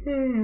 Okay.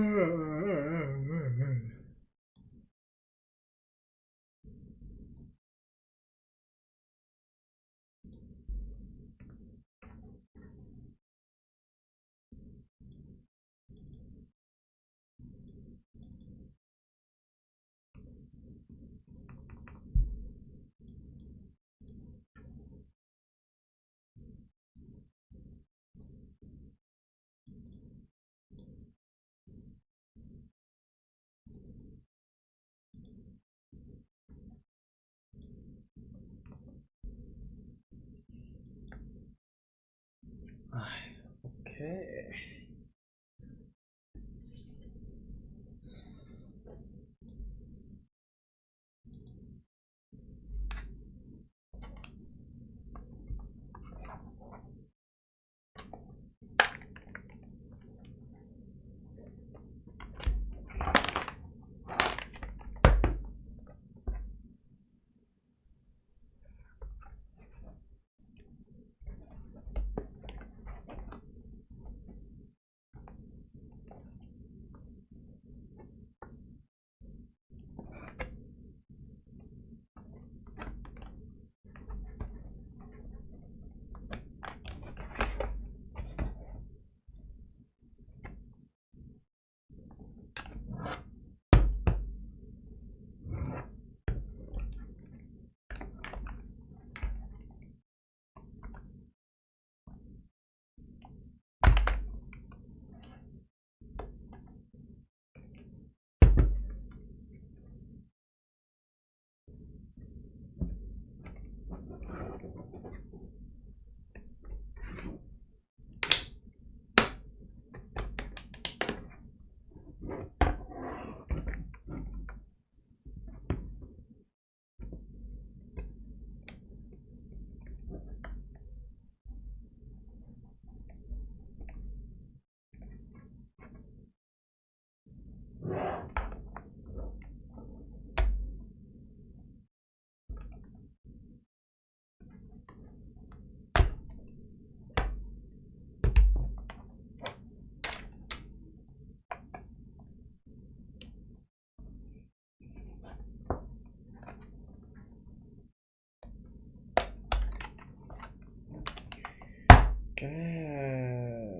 Good.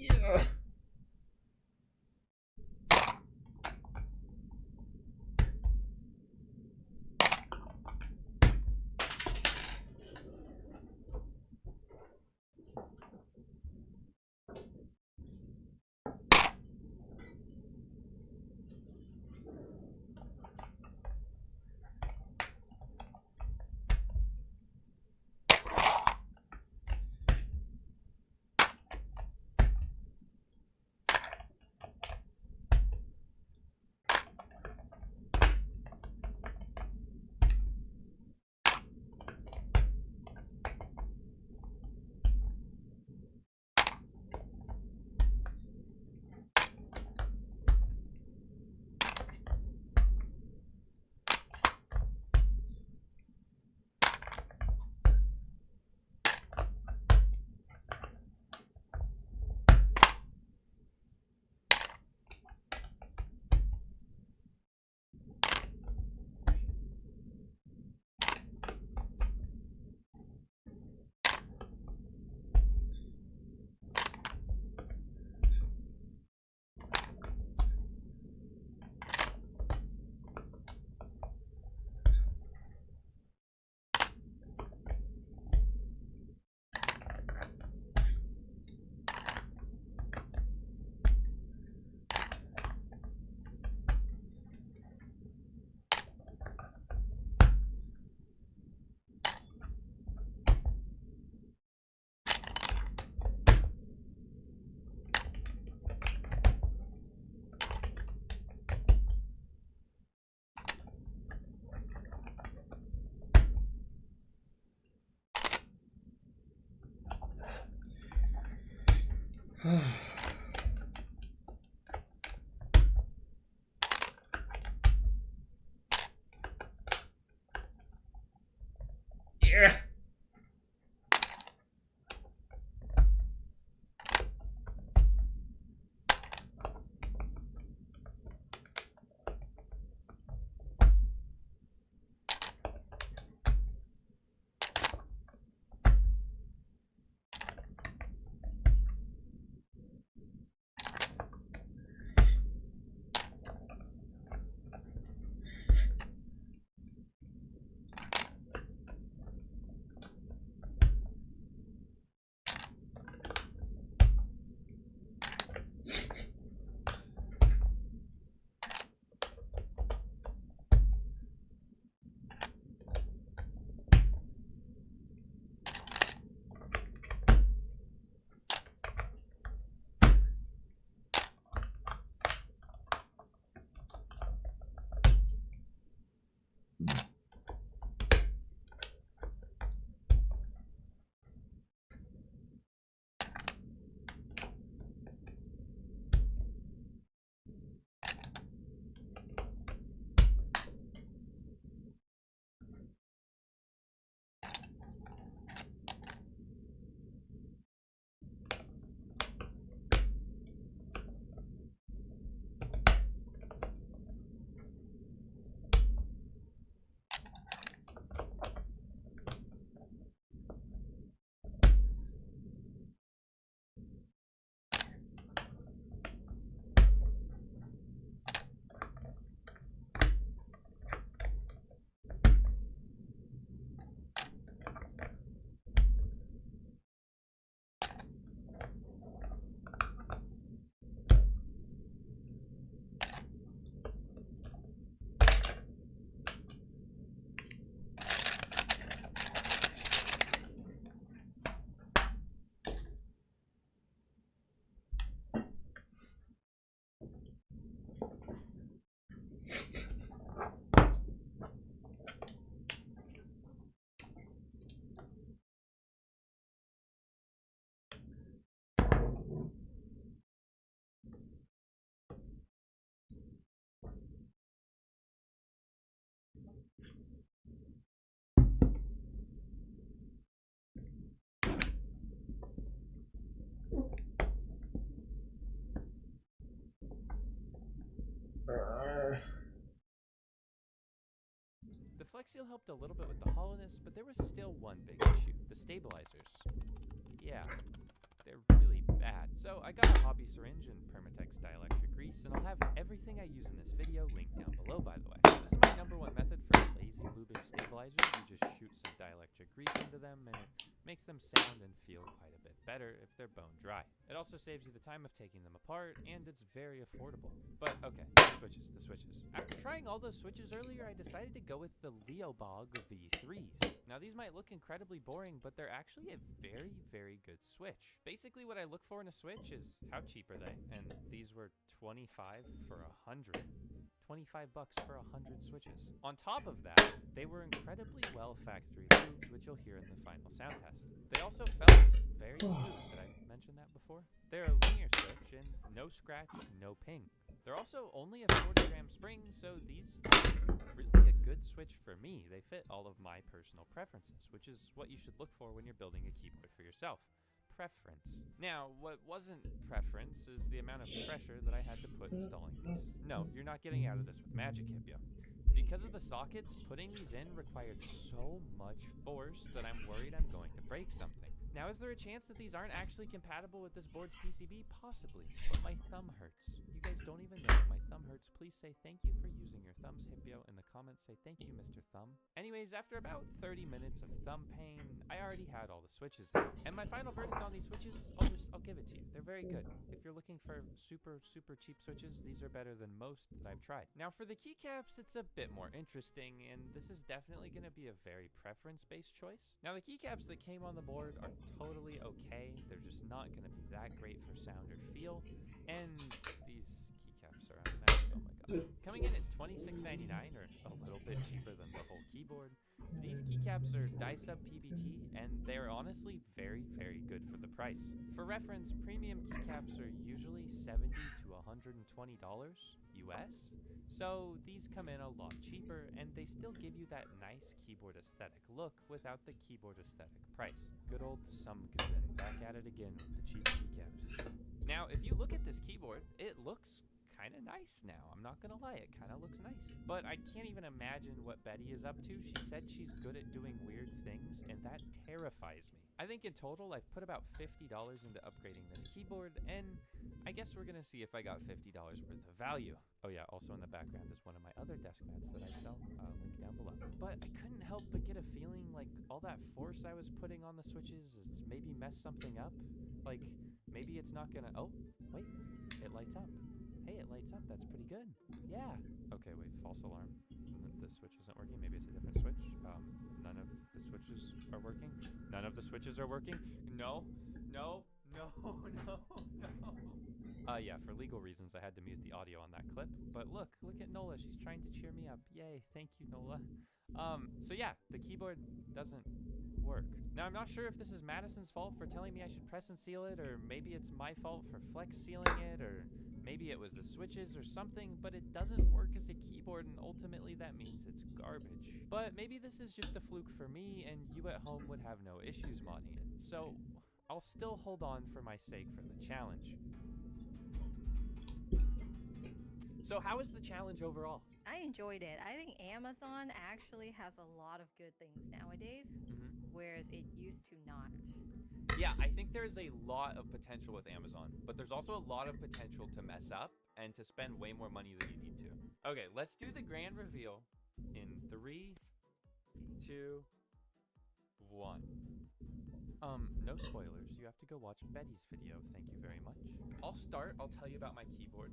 Yeah. Yeah. The Flex Seal helped a little bit with the hollowness, but there was still one big issue: the stabilizers. Yeah, they're really bad. bad. So I got a hobby syringe and Permatex dielectric grease, and I'll have everything I use in this video linked down below, by the way. This is my #1 method for lazy lubing stabilizers. You just shoot some dielectric grease into them, and it makes them sound and feel quite a bit better if they're bone dry. It also saves you the time of taking them apart, and it's very affordable. But okay, the switches. After trying all those switches earlier, I decided to go with the Leobog V3s. Now these might look incredibly boring, but they're actually a very, very good switch. Basically what I look for in a switch is how cheap are they, and these were 25 for 100. 25 bucks for 100 switches. On top of that, they were incredibly well factory lubed, which you'll hear in the final sound test. They also felt very smooth. Did I mention that before? They're a linear switch and no scratch, no ping. They're also only a 40-gram spring, so these are really a good switch for me. They fit all of my personal preferences, which is what you should look for when you're building a keyboard for yourself. Preference. Now, what wasn't preference is the amount of pressure that I had to put installing these. No, you're not getting out of this with magic, Hipyo. Because of the sockets, putting these in required so much force that I'm worried I'm going to break something. Now, is there a chance that these aren't actually compatible with this board's PCB? Possibly, but my thumb hurts. You guys don't even know if my thumb hurts. Please say thank you for using your thumbs, Hipyo. In the comments, say thank you, Mr. Thumb. Anyways, after about 30 minutes of thumb pain, I already had all the switches. And my final verdict on these switches, I'll give it to you. They're very good. If you're looking for super, super cheap switches, these are better than most that I've tried. Now, for the keycaps, it's a bit more interesting, and this is definitely going to be a very preference-based choice. Now, the keycaps that came on the board are totally okay. They're just not going to be that great for sound or feel. And these keycaps are a mess. Oh my god. Coming in at $26.99, or a little bit cheaper than the whole keyboard, these keycaps are die-sub PBT, and they're honestly very, very good for the price. For reference, premium keycaps are usually $70 to $120 US, so these come in a lot cheaper, and they still give you that nice keyboard aesthetic look without the keyboard aesthetic price. Good old Sumgazin, back at it again with the cheap keycaps. Now, if you look at this keyboard, it looks kind of nice now. I'm not gonna lie, it kind of looks nice. But I can't even imagine what Betty is up to. She said she's good at doing weird things, and that terrifies me. I think in total, I've put about $50 into upgrading this keyboard, and I guess we're gonna see if I got $50 worth of value. Oh yeah, also in the background is one of my other desk mats that I sell, link down below. But I couldn't help but get a feeling like all that force I was putting on the switches is maybe messed something up. Like, maybe it's not gonna, oh, wait, it lights up. Hey, it lights up. That's pretty good. Yeah. Okay, wait. False alarm. The switch isn't working. Maybe it's a different switch. None of the switches are working. None of the switches are working. No. Yeah, for legal reasons, I had to mute the audio on that clip. But look at Nola. She's trying to cheer me up. Yay. Thank you, Nola. So yeah, the keyboard doesn't work. Now, I'm not sure if this is Madison's fault for telling me I should press and seal it, or maybe it's my fault for flex sealing it, or maybe it was the switches or something, but it doesn't work as a keyboard, and ultimately that means it's garbage. But maybe this is just a fluke for me, and you at home would have no issues modding it. So I'll still hold on for my sake for the challenge. So how is the challenge overall? I enjoyed it. I think Amazon actually has a lot of good things nowadays, whereas it used to not. Yeah, I think there's a lot of potential with Amazon, but there's also a lot of potential to mess up and to spend way more money than you need to. Okay, let's do the grand reveal in 3, 2, 1. No spoilers. You have to go watch Betty's video. Thank you very much. I'll start. I'll tell you about my keyboard.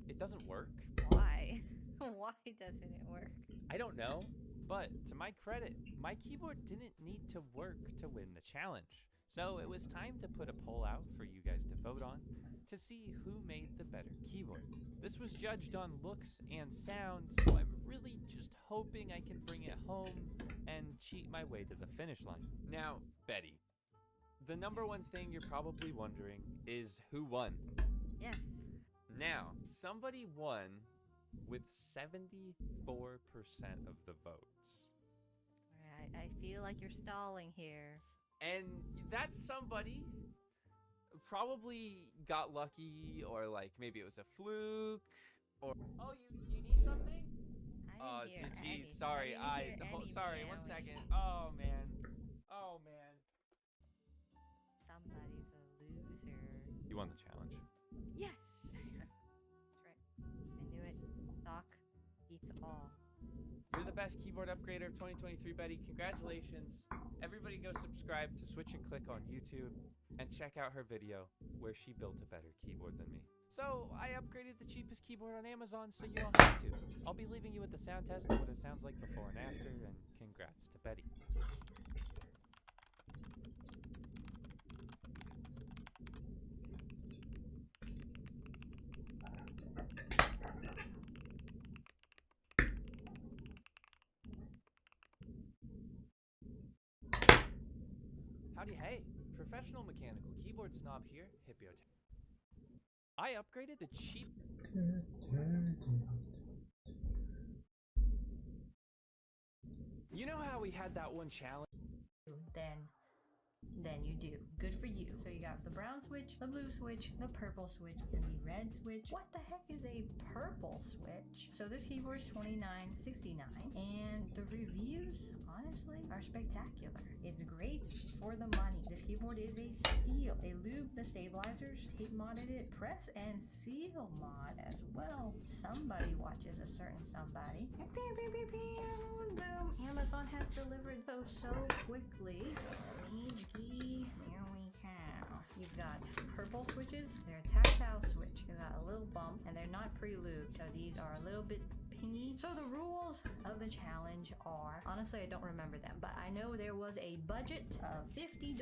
It doesn't work. Why? Why doesn't it work? I don't know, but to my credit, my keyboard didn't need to work to win the challenge. So it was time to put a poll out for you guys to vote on to see who made the better keyboard. This was judged on looks and sound, so I'm really just hoping I can bring it home and cheat my way to the finish line. Now, Betty, the #1 thing you're probably wondering is who won? Yes. Now, somebody won with 74% of the votes. Alright, I feel like you're stalling here. And that somebody probably got lucky, or like maybe it was a fluke, or oh, you need something? I didn't hear geez, anything. sorry, sorry, 1 second. Oh man. Somebody's a loser. You won the challenge. Yes! That's right. I knew it. Doc beats all. You're the best keyboard upgrader of 2023, Betty. Congratulations. Everybody go subscribe to Switch and Click on YouTube and check out her video where she built a better keyboard than me. So I upgraded the cheapest keyboard on Amazon so you don't have to. I'll be leaving you with the sound test of what it sounds like before and after, and congrats to Betty. Howdy hey, professional mechanical keyboard snob here, Hippio. I upgraded the cheap... You know how we had that one challenge? Then you do. Good for you. So you got the brown switch, the blue switch, the purple switch, and the red switch. What the heck is a purple switch? So this keyboard is $29.69, and the reviews, honestly, are spectacular. It's great for the money. This keyboard is a steal. They lube the stabilizers, tape modded it, press and seal mod as well. Somebody watches a certain somebody. Boom. Amazon has delivered so quickly. HG, here we go. You've got purple switches. They're a tactile switch. You got a little bump, and they're not pre-lubed, so these are a little bit pingy. So the rules of the challenge are, honestly, I don't remember them, but I know there was a budget of $50.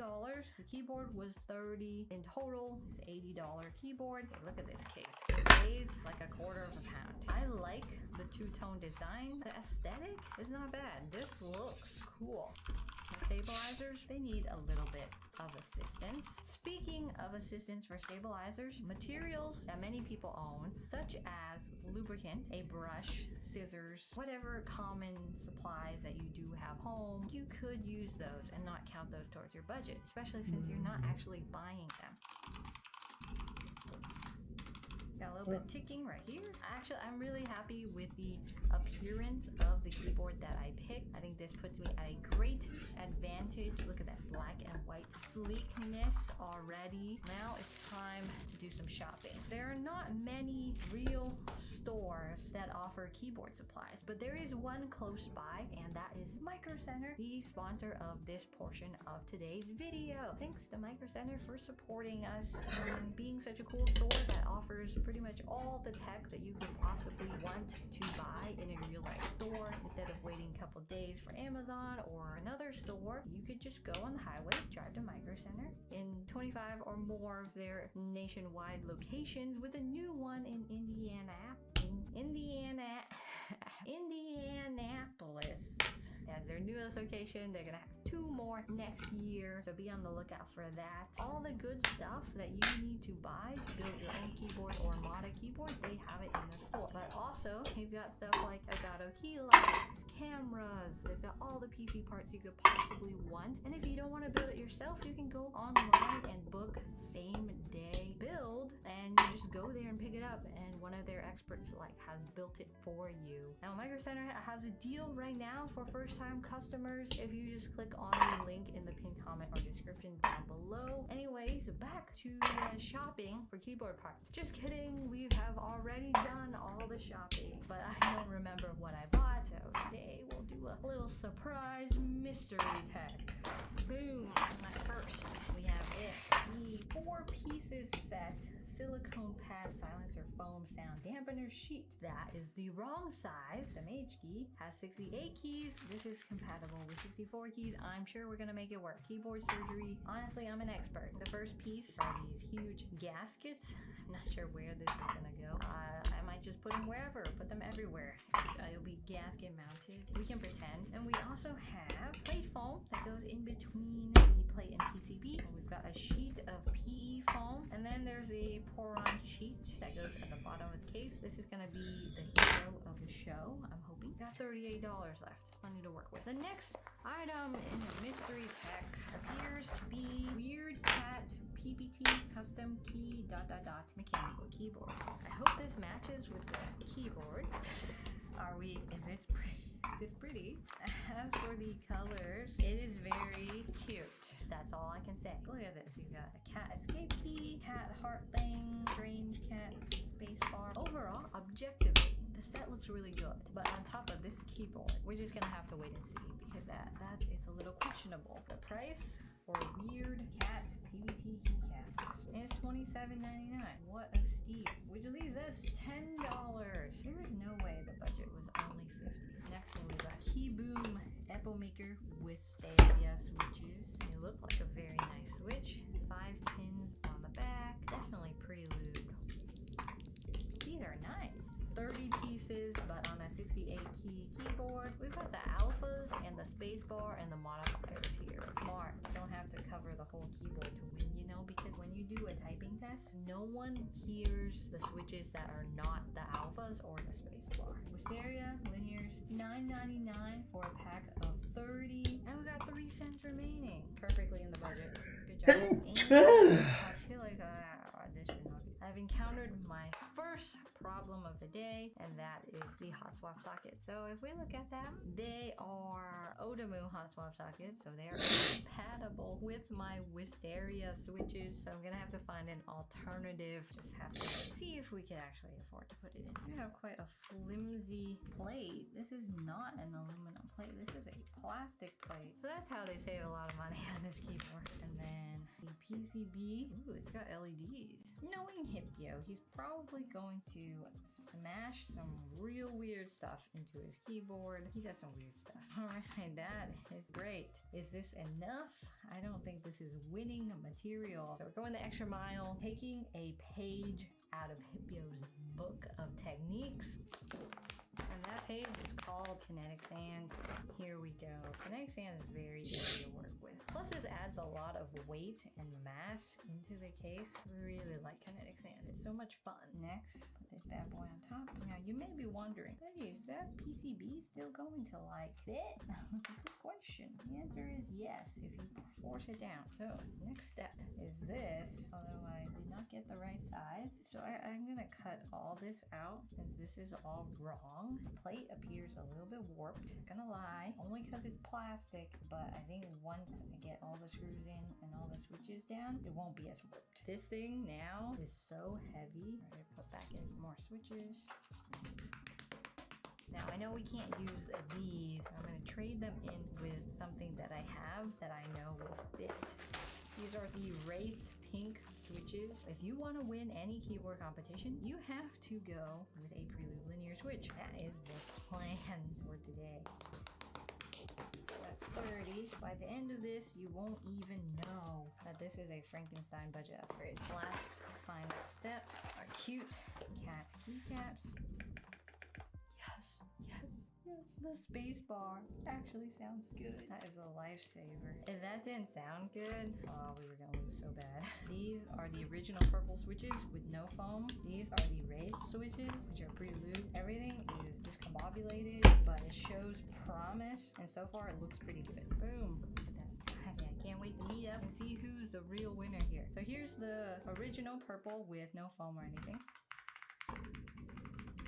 The keyboard was $30. In total, it's $80 keyboard. Okay, look at this case. It weighs like a quarter of a pound. I like the two-tone design. The aesthetic is not bad. This looks cool. The stabilizers, they need a little bit of assistance. Speaking of assistance for stabilizers, materials that many people own, such as lubricant, a brush, scissors, whatever common supplies that you do have home, you could use those and not count those towards your budget, especially since you're not actually buying them. Got a little bit ticking right here. Actually, I'm really happy with the appearance of the keyboard that I picked. I think this puts me at a great advantage. Look at that black and white sleekness already. Now it's time to do some shopping. There are not many real stores that offer keyboard supplies, but there is one close by, and that is Micro Center, the sponsor of this portion of today's video. Thanks to Micro Center for supporting us and being such a cool store that offers pretty much all the tech that you could possibly want to buy in a real life store. Instead of waiting a couple days for Amazon or another store, you could just go on the highway, drive to Micro Center in 25 or more of their nationwide locations, with a new one in Indianapolis as their newest location. They're gonna have 2 more next year, so be on the lookout for that. All the good stuff that you need to buy to build your own keyboard or mod a keyboard, they have it in the store. But also, you've got stuff like Elgato key lights, cameras. They've got all the PC parts you could possibly want. And if you don't want to build it yourself, you can go online and book same day build, and you just go there and pick it up, and one of their experts has built it for you. Now Micro Center has a deal right now for first-time customers if you just click on the link in the pinned comment or description down below. Anyways, back to shopping for keyboard parts. Just kidding, we have already done all the shopping, but I don't remember what I bought, so today we'll do a little surprise mystery tech. Boom. First, we have the 4 pieces set silicone pad silencer foam sound dampener sheet. That is the wrong size. The Mage key has 68 keys. This is compatible with 64 keys. I'm sure we're gonna make it work. Keyboard surgery, honestly, I'm an expert. The first piece are these huge gaskets. I'm not sure where this is gonna go. I might just put them wherever, put them everywhere. It'll be gasket mounted. We can pretend. And we also have plate foam that goes in between the plate and PCB. And we've got a sheet of PE foam, and then there's a pour-on sheet that goes at the bottom of the case. This is gonna be the hero of the show, I'm hoping. Got $38 left. Plenty to work with. The next item in the mystery tech appears to be Weird Cat PBT custom key ... mechanical keyboard. I hope this matches with the keyboard. Is this pretty? is pretty. As for the colors, it is very cute. That's all I can say. Look at this. You've got a cat escape key, cat heart thing, strange cat space bar. Overall, objectively, the set looks really good. But on top of this keyboard, we're just gonna have to wait and see because that is a little questionable. The price for weird cat PVT keycaps is $27.99. What a steal. Which leaves us $10. There is no way the budget was only $50. Next thing we got Key Boom Echo Maker with stereo switches. They look like a very nice switch. 5 pins on the back. Definitely prelude. These are nice. 30 pieces, but on a 68 key keyboard. We've got the alphas and the space bar and the modifiers here. Smart. You don't have to cover the whole keyboard to win, you know, because when you do a typing test, no one hears the switches that are not the alphas or the space bar. Wisteria linears, $9.99 for a pack of 30. And we got 3 cents remaining. Perfectly in the budget. Good job. And I feel like this should not be. I've encountered my first problem of the day, and that is the hot swap socket. So if we look at them, they are Odamu hot swap sockets, so they are compatible with my Wisteria switches. So I'm gonna have to find an alternative. Just have to see if we can actually afford to put it in. We have quite a flimsy plate. This is not an aluminum plate. This is a plastic plate. So that's how they save a lot of money on this keyboard. And then the PCB. Ooh, it's got LEDs. Knowing Hipio, he's probably going to smash some real weird stuff into his keyboard. He does some weird stuff. Alright, that is great. Is this enough? I don't think this is winning material. So we're going the extra mile, taking a page out of Hipio's book of techniques. And that page is called Kinetic Sand. Here we go. Kinetic Sand is very easy to work with. Plus this adds a lot of weight and mass into the case. Really like Kinetic Sand. It's so much fun. Next, put this bad boy on top. Now you may be wondering, hey, is that PCB still going to like fit? Good question. The answer is yes, if you force it down. So next step is this, although I did not get the right size. So I'm gonna cut all this out since this is all wrong. The plate appears a little bit warped, not gonna lie, only because it's plastic, but I think once I get all the screws in and all the switches down, it won't be as warped. This thing now is so heavy. I'm gonna put back in some more switches. Now I know we can't use these. I'm gonna trade them in with something that I have that I know will fit. These are the Wraith pink switches. If you want to win any keyboard competition, you have to go with a Prelude linear switch. That is the plan for today. That's 30. By the end of this, you won't even know that this is a Frankenstein budget upgrade. Last final step are cute cat keycaps. Yes, the space bar actually sounds good. That is a lifesaver. If that didn't sound good, oh, we were gonna lose so bad. These are the original purple switches with no foam. These are the Wraith switches, which are pre-lubed. Everything is discombobulated, but it shows promise, and so far it looks pretty good. Boom. I can't wait to meet up and see who's the real winner here. So here's the original purple with no foam or anything.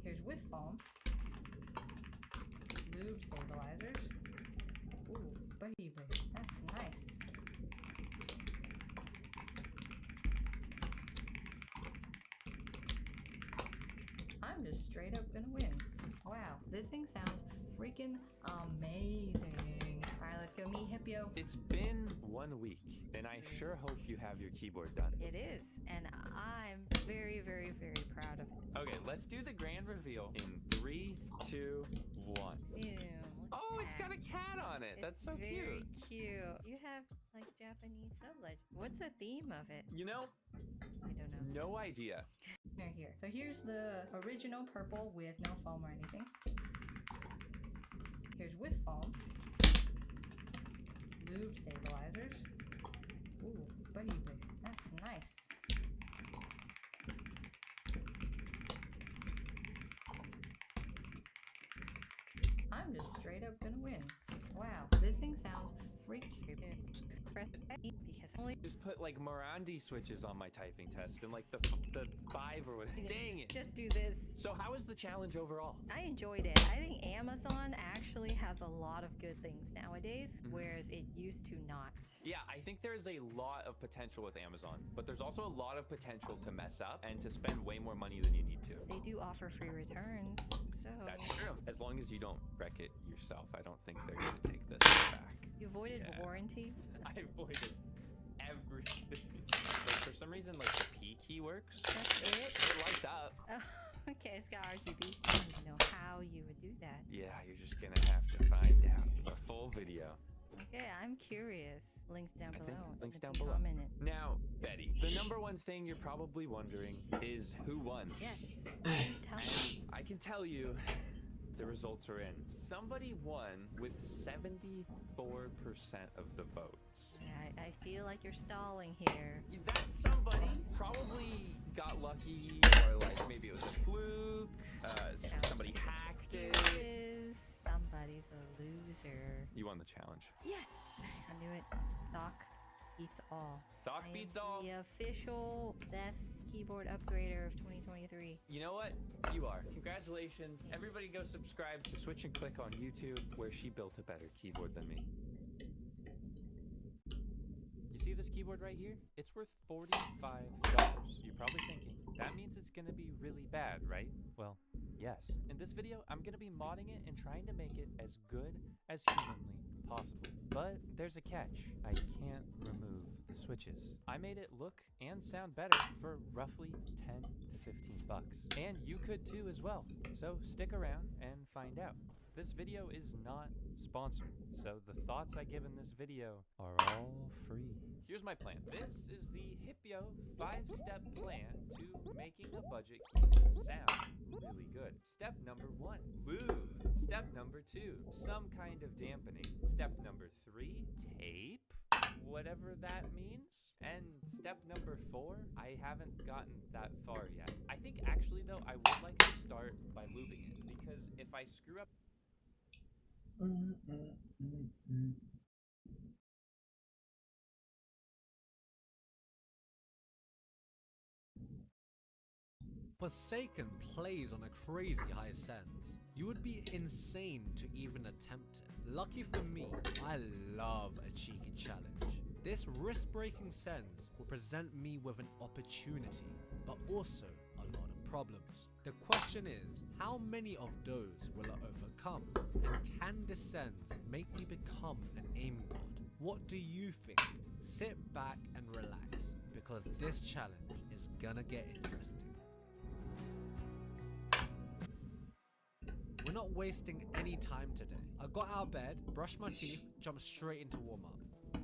Here's with foam. Lube stabilizers. Ooh, baby, that's nice. I'm just straight up gonna win. Wow, this thing sounds freaking amazing. Alright, let's go meet Hipio. It's been 1 week, and I sure hope you have your keyboard done. It is, and I'm very, very, very proud of it. Okay, let's do the grand reveal in 3, 2, 1. Ew. Oh, it's got a cat on it. That's so cute. Very cute. You have like Japanese sublegend. What's the theme of it? You know, I don't know. no idea. Here. So here's the original purple with no foam or anything. Here's with foam. Lube stabilizers. Ooh, baby, that's nice. I'm just straight up gonna win. Wow, this thing sounds freak. Because only Just put like Morandi switches on my typing test and like the 5 or whatever. Dang it. just do this. So how was the challenge overall? I enjoyed it. I think Amazon actually has a lot of good things nowadays, whereas it used to not. Yeah, I think there's a lot of potential with Amazon, but there's also a lot of potential to mess up and to spend way more money than you need to. They do offer free returns, so That's true. As long as you don't wreck it yourself, I don't think they're going to take this back. you avoided warranty. I avoided everything. Like for some reason, like the P key works. That's it. It lights up. Oh, okay, it's got RGB. I don't even know how you would do that. Yeah, you're just gonna have to find out the full video. Okay, I'm curious. Links down below. Links Let down me below. comment it. Now, Betty, the number one thing you're probably wondering is who won. Yes, please tell me. And I can tell you, the results are in. Somebody won with 74% of the votes. I feel like you're stalling here. That somebody probably got lucky, or like maybe it was a fluke, Sounds somebody like hacked it. excuses. Somebody's a loser. You won the challenge. Yes! I knew it. Doc beats all. Doc I am beats all. the official best keyboard upgrader of 2023. You know what? You are. Congratulations. Everybody go subscribe to Switch and Click on YouTube, where she built a better keyboard than me. You see this keyboard right here? It's worth $45. You're probably thinking, that means it's gonna be really bad, right? Well, yes. In this video, I'm gonna be modding it and trying to make it as good as humanly possible. But there's a catch. I can't remove the switches. I made it look and sound better for roughly 10 to 15 bucks. And you could too as well. So stick around and find out. This video is not sponsored, so the thoughts I give in this video are all free. Here's my plan. This is the Hipio 5-step plan to making a budget keyboard sound really good. Step number 1, lube. Step number 2, some kind of dampening. Step number 3, tape, whatever that means. And step number 4, I haven't gotten that far yet. I think actually though, I would like to start by lubing it, because if I screw up Forsaken plays on a crazy high sense. You would be insane to even attempt it. Lucky for me, I love a cheeky challenge. This risk-breaking sense will present me with an opportunity, but also a lot of problems. The question is, how many of those will I overcome? And can this sense make me become an aim god? What do you think? Sit back and relax, because this challenge is gonna get interesting. We're not wasting any time today. I got out of bed, brushed my teeth, jumped straight into warm-up.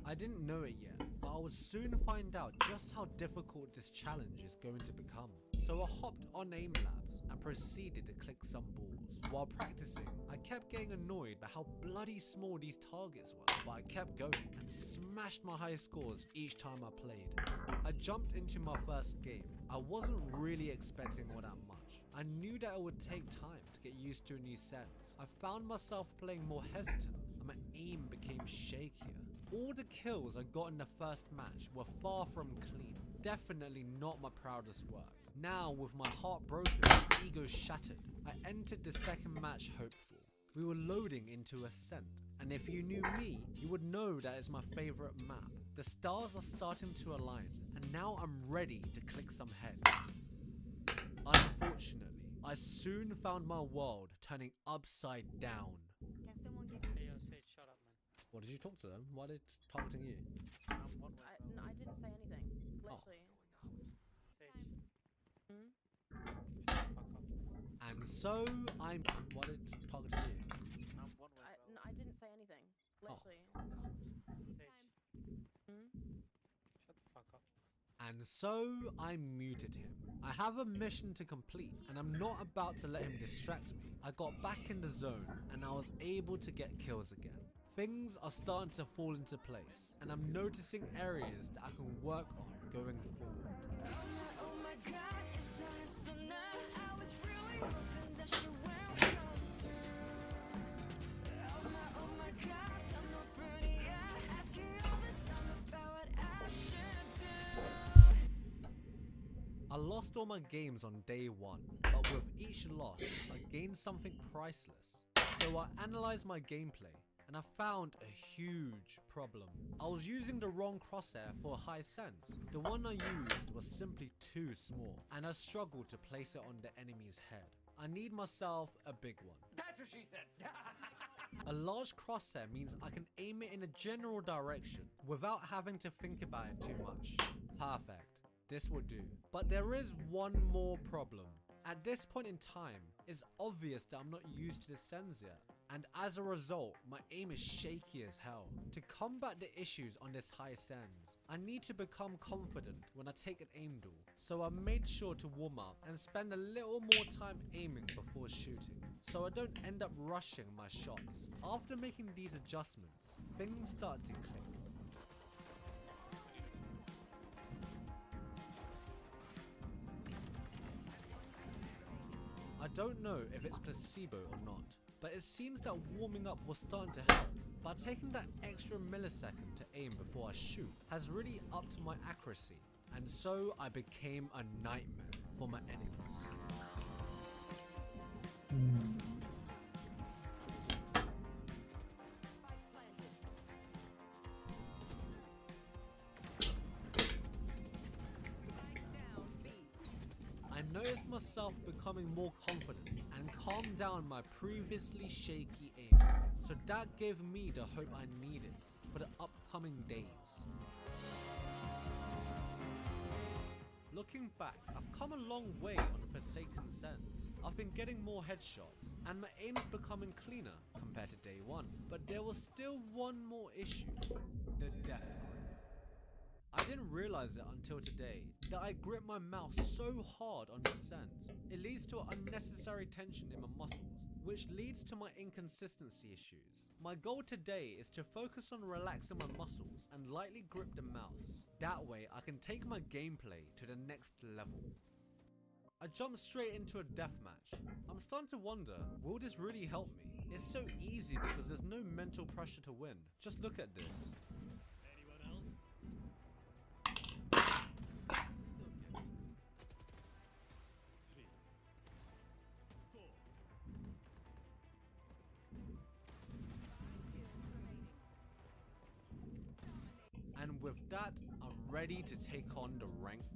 I didn't know it yet, but I would soon find out just how difficult this challenge is going to become. So I hopped on Aim Labs and proceeded to click some balls. While practicing, I kept getting annoyed by how bloody small these targets were, but I kept going and smashed my high scores each time I played. I jumped into my first game. I wasn't really expecting all that much. I knew that it would take time to get used to a new sense. I found myself playing more hesitant and my aim became shakier. All the kills I got in the first match were far from clean. Definitely not my proudest work. Now, with my heart broken and ego shattered, I entered the second match hopeful. We were loading into Ascent, and if you knew me, you would know that it's my favorite map. The stars are starting to align, and now I'm ready to click some heads. Unfortunately, I soon found my world turning upside down. Can someone get Hey, yo, Sage, shut up, man. What did you talk to them? Why are they targeting you? One way, bro. No, I didn't say anything. Literally. Sage. Hmm? Shut the fuck up. And so I'm. Why are they targeting you? One way, bro. No, I didn't say anything. Literally. Sage. Hmm? Shut the fuck up. And so I muted him. I have a mission to complete, and I'm not about to let him distract me. I got back in the zone, and I was able to get kills again. Things are starting to fall into place, and I'm noticing areas that I can work on going forward. lost all my games on day 1, but with each loss, I gained something priceless. So I analysed my gameplay, and I found a huge problem. I was using the wrong crosshair for high sense. The one I used was simply too small, and I struggled to place it on the enemy's head. I need myself a big one. That's what she said. A large crosshair means I can aim it in a general direction without having to think about it too much. Perfect. This will do. But there is one more problem. At this point in time, it's obvious that I'm not used to the sends yet, and as a result, my aim is shaky as hell. To combat the issues on this high sends, I need to become confident when I take an aim duel, so I made sure to warm up and spend a little more time aiming before shooting, so I don't end up rushing my shots. After making these adjustments, things start to click. I don't know if it's placebo or not, but it seems that warming up was starting to help. But taking that extra millisecond to aim before I shoot has really upped my accuracy, and so I became a nightmare for my enemies. I noticed myself becoming more confident and calmed down my previously shaky aim, so that gave me the hope I needed for the upcoming days. Looking back, I've come a long way on Forsaken Sends. I've been getting more headshots, and my aim's becoming cleaner compared to day 1, but there was still one more issue: the death grip. I didn't realize it until today that I grip my mouse so hard on the sends. It leads to unnecessary tension in my muscles, which leads to my inconsistency issues. My goal today is to focus on relaxing my muscles and lightly grip the mouse. That way I can take my gameplay to the next level. I jumped straight into a deathmatch. I'm starting to wonder, will this really help me? It's so easy because there's no mental pressure to win. Just look at this. And with that, I'm ready to take on the ranked